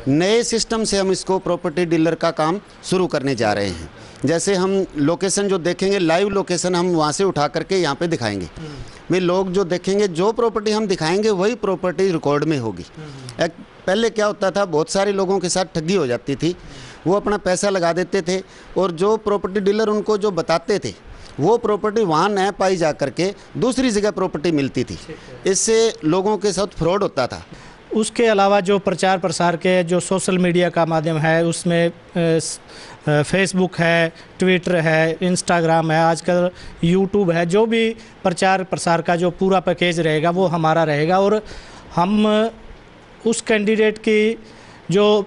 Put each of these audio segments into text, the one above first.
नए सिस्टम से हम इसको प्रॉपर्टी डीलर का काम शुरू करने जा रहे हैं। जैसे हम लोकेशन जो देखेंगे, लाइव लोकेशन हम वहाँ से उठा करके यहाँ पे दिखाएंगे। भाई लोग जो देखेंगे, जो प्रॉपर्टी हम दिखाएंगे वही प्रॉपर्टी रिकॉर्ड में होगी। पहले क्या होता था, बहुत सारे लोगों के साथ ठगी हो जाती थी। वो अपना पैसा लगा देते थे और जो प्रॉपर्टी डीलर उनको जो बताते थे वो प्रॉपर्टी वहाँ न पाई जा करके दूसरी जगह प्रॉपर्टी मिलती थी। इससे लोगों के साथ फ्रॉड होता था। उसके अलावा जो प्रचार प्रसार के जो सोशल मीडिया का माध्यम है, उसमें फेसबुक है, ट्विटर है, इंस्टाग्राम है, आजकल यूट्यूब है, जो भी प्रचार प्रसार का जो पूरा पैकेज रहेगा वो हमारा रहेगा। और हम उस कैंडिडेट की जो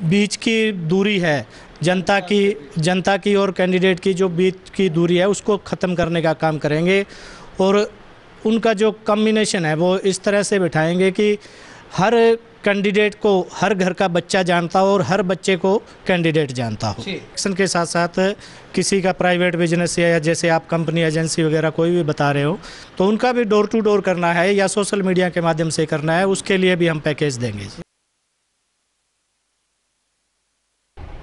बीच की दूरी है, जनता की और कैंडिडेट की जो बीच की दूरी है उसको ख़त्म करने का काम करेंगे। और उनका जो कॉम्बिनेशन है वो इस तरह से बिठाएंगे कि हर कैंडिडेट को हर घर का बच्चा जानता हो और हर बच्चे को कैंडिडेट जानता हो। इलेक्शन के साथ साथ किसी का प्राइवेट बिजनेस या जैसे आप कंपनी, एजेंसी वगैरह कोई भी बता रहे हो, तो उनका भी डोर टू डोर करना है या सोशल मीडिया के माध्यम से करना है, उसके लिए भी हम पैकेज देंगे।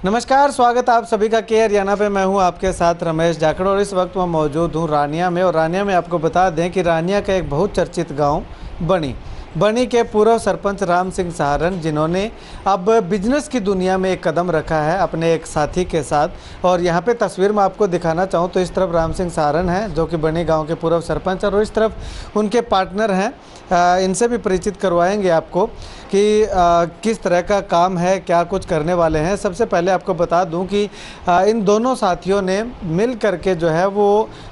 नमस्कार, स्वागत है आप सभी का के हरियाणा पे। मैं हूं आपके साथ रमेश जाखड़ और इस वक्त मैं मौजूद हूं रानिया में। और रानिया में आपको बता दें कि रानिया का एक बहुत चर्चित गांव बनी के पूर्व सरपंच राम सिंह सहारण, जिन्होंने अब बिजनेस की दुनिया में एक कदम रखा है अपने एक साथी के साथ। और यहाँ पे तस्वीर में आपको दिखाना चाहूँ तो इस तरफ राम सिंह सहारण हैं जो कि बनी गांव के पूर्व सरपंच, और इस तरफ उनके पार्टनर हैं। इनसे भी परिचित करवाएंगे आपको कि किस तरह का काम है, क्या कुछ करने वाले हैं। सबसे पहले आपको बता दूं कि इन दोनों साथियों ने मिल करके जो है वो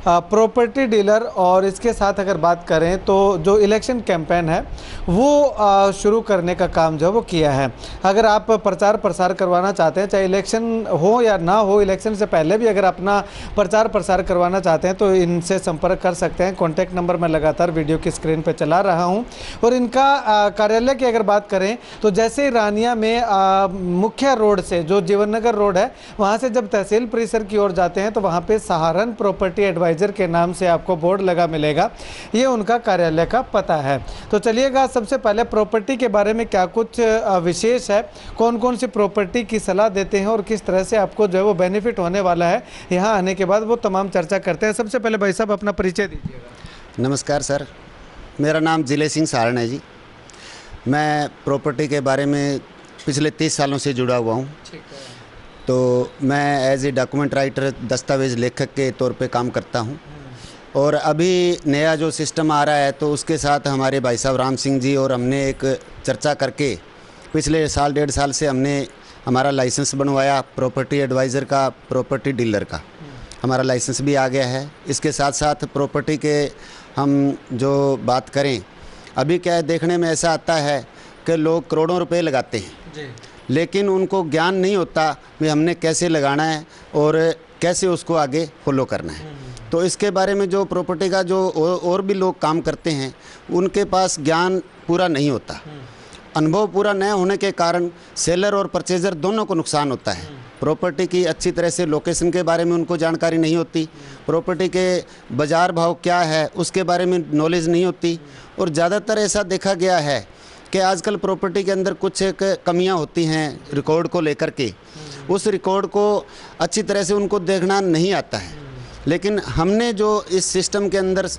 प्रॉपर्टी डीलर और इसके साथ अगर बात करें तो जो इलेक्शन कैंपेन है वो शुरू करने का काम जो है वो किया है। अगर आप प्रचार प्रसार करवाना चाहते हैं, चाहे इलेक्शन हो या ना हो, इलेक्शन से पहले भी अगर अपना प्रचार प्रसार करवाना चाहते हैं तो इनसे संपर्क कर सकते हैं। कॉन्टैक्ट नंबर मैं लगातार वीडियो की स्क्रीन पर चला रहा हूँ। और इनका कार्यालय की अगर बात करें तो जैसे रानिया में मुख्य रोड से जो जीवन नगर रोड है वहां से जब तहसील परिसर की ओर जाते हैं तो वहां पे सहारण प्रॉपर्टी एडवाइजर के नाम से आपको बोर्ड लगा मिलेगा। ये उनका कार्यालय का पता है। तो चलिएगा, सबसे पहले प्रॉपर्टी के बारे में क्या कुछ विशेष है, कौन कौन सी प्रॉपर्टी की सलाह देते हैं और किस तरह से आपको जो है वो बेनिफिट होने वाला है, यहाँ आने के बाद वो तमाम चर्चा करते हैं। सबसे पहले भाई साहब अपना परिचय दीजिएगा। नमस्कार सर, मेरा नाम जिले सिंह सहारण है जी। मैं प्रॉपर्टी के बारे में पिछले 30 सालों से जुड़ा हुआ हूँ। तो मैं एज ए डॉक्यूमेंट राइटर, दस्तावेज़ लेखक के तौर पे काम करता हूँ। और अभी नया जो सिस्टम आ रहा है तो उसके साथ हमारे भाई साहब राम सिंह जी और हमने एक चर्चा करके पिछले साल 1.5 साल से हमने हमारा लाइसेंस बनवाया प्रॉपर्टी एडवाइज़र का, प्रॉपर्टी डीलर का। हमारा लाइसेंस भी आ गया है। इसके साथ साथ प्रॉपर्टी के हम जो बात करें, अभी क्या है, देखने में ऐसा आता है कि लोग करोड़ों रुपए लगाते हैं लेकिन उनको ज्ञान नहीं होता कि हमने कैसे लगाना है और कैसे उसको आगे फॉलो करना है। तो इसके बारे में जो प्रॉपर्टी का जो और भी लोग काम करते हैं उनके पास ज्ञान पूरा नहीं होता। अनुभव पूरा न होने के कारण सेलर और परचेज़र दोनों को नुकसान होता है। प्रॉपर्टी की अच्छी तरह से लोकेशन के बारे में उनको जानकारी नहीं होती, प्रॉपर्टी के बाज़ार भाव क्या है उसके बारे में नॉलेज नहीं होती। और ज़्यादातर ऐसा देखा गया है कि आजकल प्रॉपर्टी के अंदर कुछ एक कमियां होती हैं रिकॉर्ड को लेकर के। उस रिकॉर्ड को अच्छी तरह से उनको देखना नहीं आता है। लेकिन हमने जो इस सिस्टम के अंदर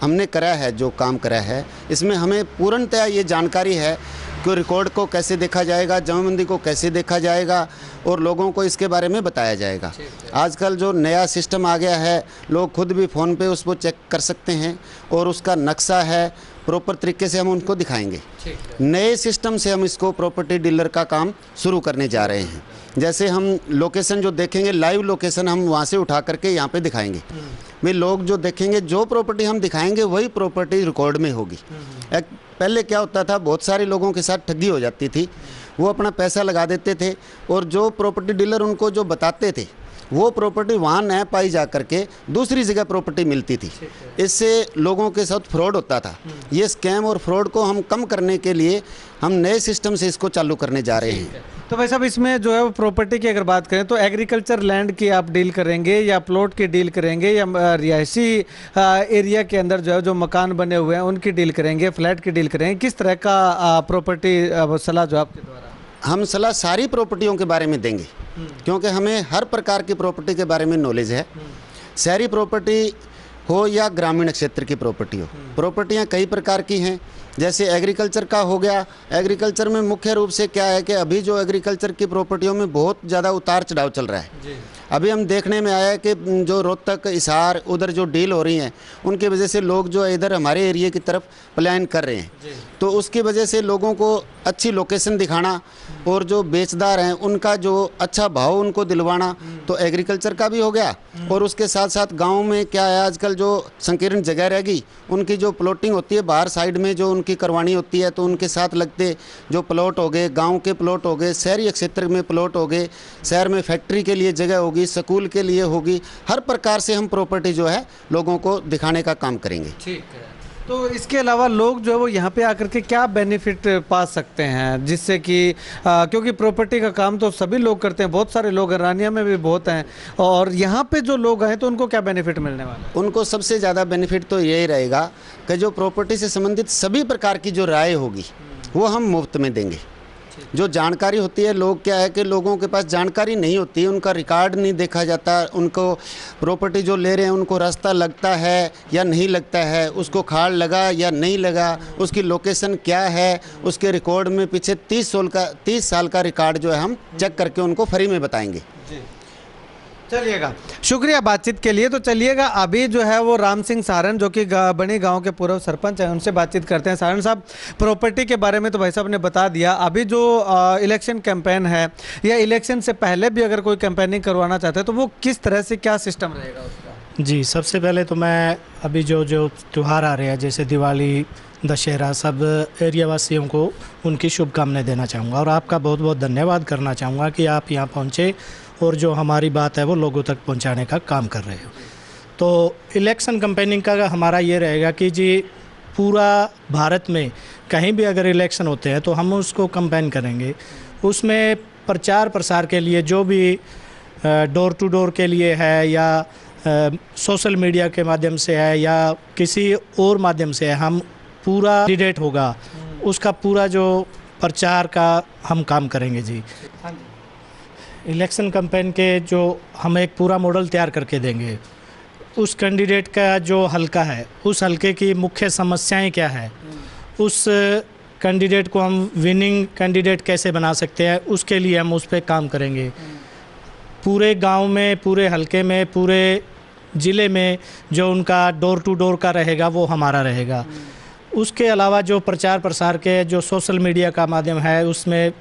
हमने करा है, जो काम करा है, इसमें हमें पूर्णतः ये जानकारी है कि रिकॉर्ड को कैसे देखा जाएगा, जमाबंदी को कैसे देखा जाएगा और लोगों को इसके बारे में बताया जाएगा। आजकल जो नया सिस्टम आ गया है, लोग खुद भी फ़ोन पे उसको चेक कर सकते हैं और उसका नक्शा है, प्रॉपर तरीके से हम उनको दिखाएंगे। नए सिस्टम से हम इसको प्रॉपर्टी डीलर का काम शुरू करने जा रहे हैं। जैसे हम लोकेशन जो देखेंगे, लाइव लोकेशन हम वहाँ से उठा करके यहाँ पे दिखाएंगे। भाई लोग जो देखेंगे, जो प्रॉपर्टी हम दिखाएंगे वही प्रॉपर्टी रिकॉर्ड में होगी। पहले क्या होता था, बहुत सारे लोगों के साथ ठगी हो जाती थी। वो अपना पैसा लगा देते थे और जो प्रॉपर्टी डीलर उनको जो बताते थे वो प्रॉपर्टी वहाँ न पाई जा करके दूसरी जगह प्रॉपर्टी मिलती थी। इससे लोगों के साथ फ्रॉड होता था। ये स्कैम और फ्रॉड को हम कम करने के लिए हम नए सिस्टम से इसको चालू करने जा रहे हैं। तो भाई साहब, इसमें जो है वो प्रॉपर्टी की अगर बात करें तो एग्रीकल्चर लैंड की आप डील करेंगे या प्लॉट की डील करेंगे या रिहायशी एरिया के अंदर जो है जो मकान बने हुए हैं उनकी डील करेंगे, फ्लैट की डील करेंगे, किस तरह का प्रॉपर्टी सलाह जो आपके द्वारा? हम सलाह सारी प्रॉपर्टियों के बारे में देंगे, क्योंकि हमें हर प्रकार की प्रॉपर्टी के बारे में नॉलेज है। शहरी प्रॉपर्टी हो या ग्रामीण क्षेत्र की प्रॉपर्टी हो, प्रॉपर्टियाँ कई प्रकार की हैं। जैसे एग्रीकल्चर का हो गया, एग्रीकल्चर में मुख्य रूप से क्या है कि अभी जो एग्रीकल्चर की प्रॉपर्टियों में बहुत ज़्यादा उतार चढ़ाव चल रहा है। अभी हम देखने में आया है कि जो रोहतक, हिसार, उधर जो डील हो रही हैं, उनकी वजह से लोग जो इधर हमारे एरिया की तरफ पलायन कर रहे हैं। तो उसकी वजह से लोगों को अच्छी लोकेशन दिखाना और जो बेचदार हैं उनका जो अच्छा भाव उनको दिलवाना, तो एग्रीकल्चर का भी हो गया। और उसके साथ साथ गाँव में क्या है, आजकल जो संकीर्ण जगह रहेगी, उनकी जो प्लॉटिंग होती है बाहर साइड में जो उनकी करवानी होती है, तो उनके साथ लगते जो प्लॉट हो गए, गाँव के प्लॉट हो गए, शहरी क्षेत्र में प्लॉट हो गए, शहर में फैक्ट्री के लिए जगह होगी, स्कूल के लिए होगी, हर प्रकार से हम प्रॉपर्टी जो है लोगों को दिखाने का काम करेंगे। ठीक है। तो इसके अलावा लोग जो है वो यहाँ पे आकर के क्या बेनिफिट पा सकते हैं, जिससे कि क्योंकि प्रॉपर्टी का काम तो सभी लोग करते हैं, बहुत सारे लोग रानिया में भी बहुत हैं, और यहाँ पे जो लोग आए तो उनको क्या बेनिफिट मिलने वाला है? उनको सबसे ज़्यादा बेनिफिट तो यही रहेगा कि जो प्रॉपर्टी से संबंधित सभी प्रकार की जो राय होगी वो हम मुफ्त में देंगे। जो जानकारी होती है, लोग क्या है कि लोगों के पास जानकारी नहीं होती, उनका रिकॉर्ड नहीं देखा जाता, उनको प्रॉपर्टी जो ले रहे हैं उनको रास्ता लगता है या नहीं लगता है, उसको खाड़ लगा या नहीं लगा, उसकी लोकेशन क्या है, उसके रिकॉर्ड में पीछे 30 साल का रिकॉर्ड जो है हम चेक करके उनको फ्री में बताएंगे। चलिएगा, शुक्रिया बातचीत के लिए। तो चलिएगा, अभी जो है वो राम सिंह सारण जो कि बनी गांव के पूर्व सरपंच हैं, उनसे बातचीत करते हैं। सारण साहब, प्रॉपर्टी के बारे में तो भाई साहब ने बता दिया। अभी जो इलेक्शन कैंपेन है या इलेक्शन से पहले भी अगर कोई कैंपेनिंग करवाना चाहते हैं तो वो किस तरह से, क्या सिस्टम रहेगा उसका? जी, सबसे पहले तो मैं अभी जो त्यौहार आ रहे हैं जैसे दिवाली, दशहरा, सब एरिया वासियों को उनकी शुभकामनाएं देना चाहूँगा और आपका बहुत बहुत धन्यवाद करना चाहूँगा कि आप यहाँ पहुँचे और जो हमारी बात है वो लोगों तक पहुँचाने का काम कर रहे हो। तो इलेक्शन कैंपेनिंग का हमारा ये रहेगा कि जी पूरा भारत में कहीं भी अगर इलेक्शन होते हैं तो हम उसको कैंपेन करेंगे। उसमें प्रचार प्रसार के लिए जो भी डोर टू डोर के लिए है या सोशल मीडिया के माध्यम से है या किसी और माध्यम से है, हम पूरा कैंडिडेट होगा उसका पूरा जो प्रचार का हम काम करेंगे जी। इलेक्शन कैंपेन के जो हम एक पूरा मॉडल तैयार करके देंगे, उस कैंडिडेट का जो हल्का है, उस हल्के की मुख्य समस्याएं क्या है, उस कैंडिडेट को हम विनिंग कैंडिडेट कैसे बना सकते हैं, उसके लिए हम उस पर काम करेंगे। पूरे गांव में, पूरे हल्के में, पूरे ज़िले में जो उनका डोर टू डोर का रहेगा वो हमारा रहेगा। उसके अलावा जो प्रचार प्रसार के जो सोशल मीडिया का माध्यम है, उसमें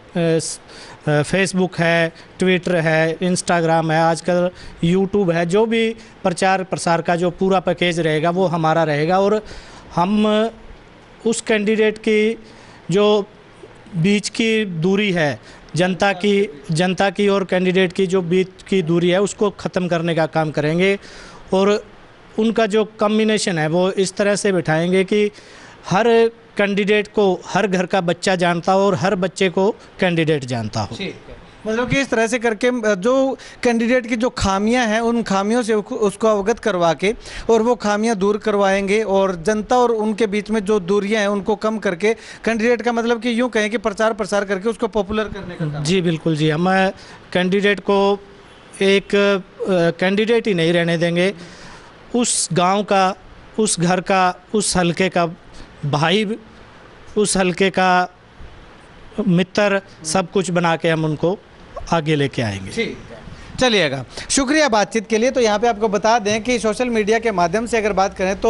फेसबुक है, ट्विटर है, इंस्टाग्राम है, आजकल यूट्यूब है, जो भी प्रचार प्रसार का जो पूरा पैकेज रहेगा वो हमारा रहेगा। और हम उस कैंडिडेट की जो बीच की दूरी है, जनता की और कैंडिडेट की जो बीच की दूरी है उसको ख़त्म करने का काम करेंगे। और उनका जो कॉम्बिनेशन है वो इस तरह से बिठाएंगे कि हर कैंडिडेट को हर घर का बच्चा जानता हो और हर बच्चे को कैंडिडेट जानता हो। मतलब कि इस तरह से करके जो कैंडिडेट की जो खामियां हैं उन खामियों से उसको अवगत करवा के और वो खामियां दूर करवाएंगे और जनता और उनके बीच में जो दूरियां हैं उनको कम करके कैंडिडेट का मतलब कि यूँ कहें कि प्रचार प्रसार करके उसको पॉपुलर करने का काम। जी बिल्कुल जी, हम कैंडिडेट को एक कैंडिडेट ही नहीं रहने देंगे, उस गाँव का, उस घर का, उस हल्के का भाई, उस हल्के का मित्र, सब कुछ बना के हम उनको आगे लेके आएंगे। ठीक है, चलिएगा, शुक्रिया बातचीत के लिए। तो यहाँ पे आपको बता दें कि सोशल मीडिया के माध्यम से अगर बात करें तो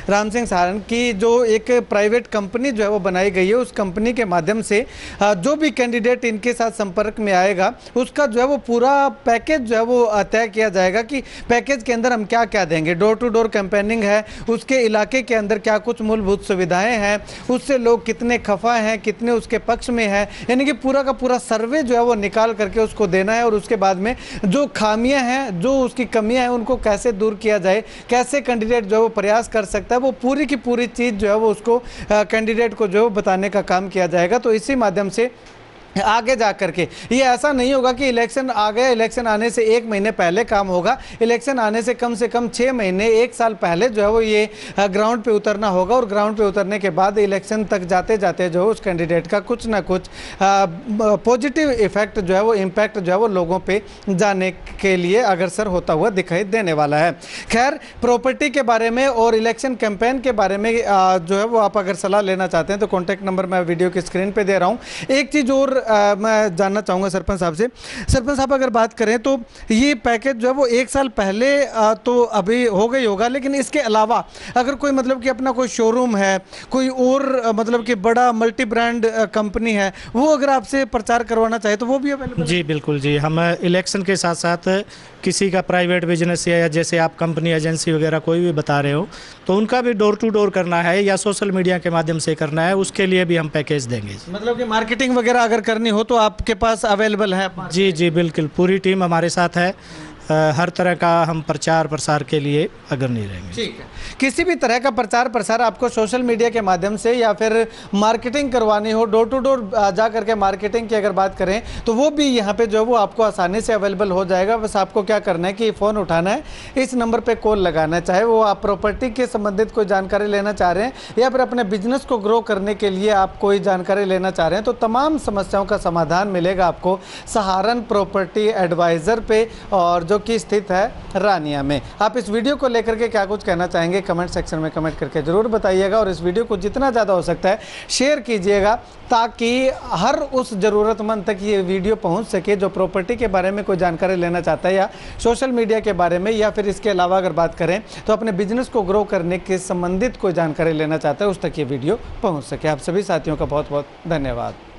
राम सिंह सारण की जो एक प्राइवेट कंपनी जो है वो बनाई गई है, उस कंपनी के माध्यम से जो भी कैंडिडेट इनके साथ संपर्क में आएगा उसका जो है वो पूरा पैकेज जो है वो तय किया जाएगा कि पैकेज के अंदर हम क्या क्या देंगे। डोर टू डोर कैंपेनिंग है, उसके इलाके के अंदर क्या कुछ मूलभूत सुविधाएँ हैं, उससे लोग कितने खफा हैं, कितने उसके पक्ष में हैं, यानी कि पूरा का पूरा सर्वे जो है वो निकाल करके उसको देना है। और उसके बाद में जो खामियां हैं, जो उसकी कमियां हैं, उनको कैसे दूर किया जाए, कैसे कैंडिडेट जो है वो प्रयास कर सकता है, वो पूरी की पूरी चीज़ जो है वो उसको कैंडिडेट को जो है बताने का काम किया जाएगा। तो इसी माध्यम से आगे जा करके। ये ऐसा नहीं होगा कि इलेक्शन आ गया, इलेक्शन आने से 1 महीने पहले काम होगा। इलेक्शन आने से कम 6 महीने 1 साल पहले जो है वो ये ग्राउंड पे उतरना होगा, और ग्राउंड पे उतरने के बाद इलेक्शन तक जाते जाते जो है उस कैंडिडेट का कुछ ना कुछ पॉजिटिव इफेक्ट जो है वो इम्पैक्ट जो है वो लोगों पे जाने के लिए अग्रसर होता हुआ दिखाई देने वाला है। खैर, प्रॉपर्टी के बारे में और इलेक्शन कैंपेन के बारे में जो है वो आप अगर सलाह लेना चाहते हैं तो कॉन्टैक्ट नंबर मैं वीडियो की स्क्रीन पर दे रहा हूँ। एक चीज़ और मैं जानना चाहूँगा सरपंच साहब से। सरपंच साहब, अगर बात करें तो ये पैकेज जो है वो 1 साल पहले तो अभी हो गई होगा, लेकिन इसके अलावा अगर कोई मतलब कि अपना कोई शोरूम है, कोई और मतलब कि बड़ा मल्टी ब्रांड कंपनी है, वो अगर आपसे प्रचार करवाना चाहे तो वो भी अवेलेबल? जी बिल्कुल जी, हम इलेक्शन के साथ साथ किसी का प्राइवेट बिजनेस या जैसे आप कंपनी एजेंसी वगैरह कोई भी बता रहे हो तो उनका भी डोर टू डोर करना है या सोशल मीडिया के माध्यम से करना है, उसके लिए भी हम पैकेज देंगे। मतलब कि मार्केटिंग वगैरह अगर करनी हो तो आपके पास अवेलेबल है? जी जी बिल्कुल, पूरी टीम हमारे साथ है। हर तरह का हम प्रचार प्रसार के लिए अग्रणी रहेंगे। ठीक है। किसी भी तरह का प्रचार प्रसार आपको सोशल मीडिया के माध्यम से या फिर मार्केटिंग करवानी हो, डोर टू डोर जा करके मार्केटिंग की अगर बात करें तो वो भी यहाँ पे जो है वो आपको आसानी से अवेलेबल हो जाएगा। बस आपको क्या करना है कि फ़ोन उठाना है, इस नंबर पे कॉल लगाना है। चाहे वो आप प्रॉपर्टी के संबंधित कोई जानकारी लेना चाह रहे हैं या फिर अपने बिजनेस को ग्रो करने के लिए आप कोई जानकारी लेना चाह रहे हैं, तो तमाम समस्याओं का समाधान मिलेगा आपको सहारन प्रॉपर्टी एडवाइज़र पे, और जो की स्थित है रानिया में। आप इस वीडियो को लेकर के क्या कुछ कहना चाहेंगे कमेंट सेक्शन में कमेंट करके जरूर बताइएगा, और इस वीडियो को जितना ज़्यादा हो सकता है शेयर कीजिएगा ताकि हर उस ज़रूरतमंद तक ये वीडियो पहुंच सके जो प्रॉपर्टी के बारे में कोई जानकारी लेना चाहता है या सोशल मीडिया के बारे में, या फिर इसके अलावा अगर बात करें तो अपने बिजनेस को ग्रो करने के संबंधित कोई जानकारी लेना चाहता है, उस तक ये वीडियो पहुँच सके। आप सभी साथियों का बहुत बहुत धन्यवाद।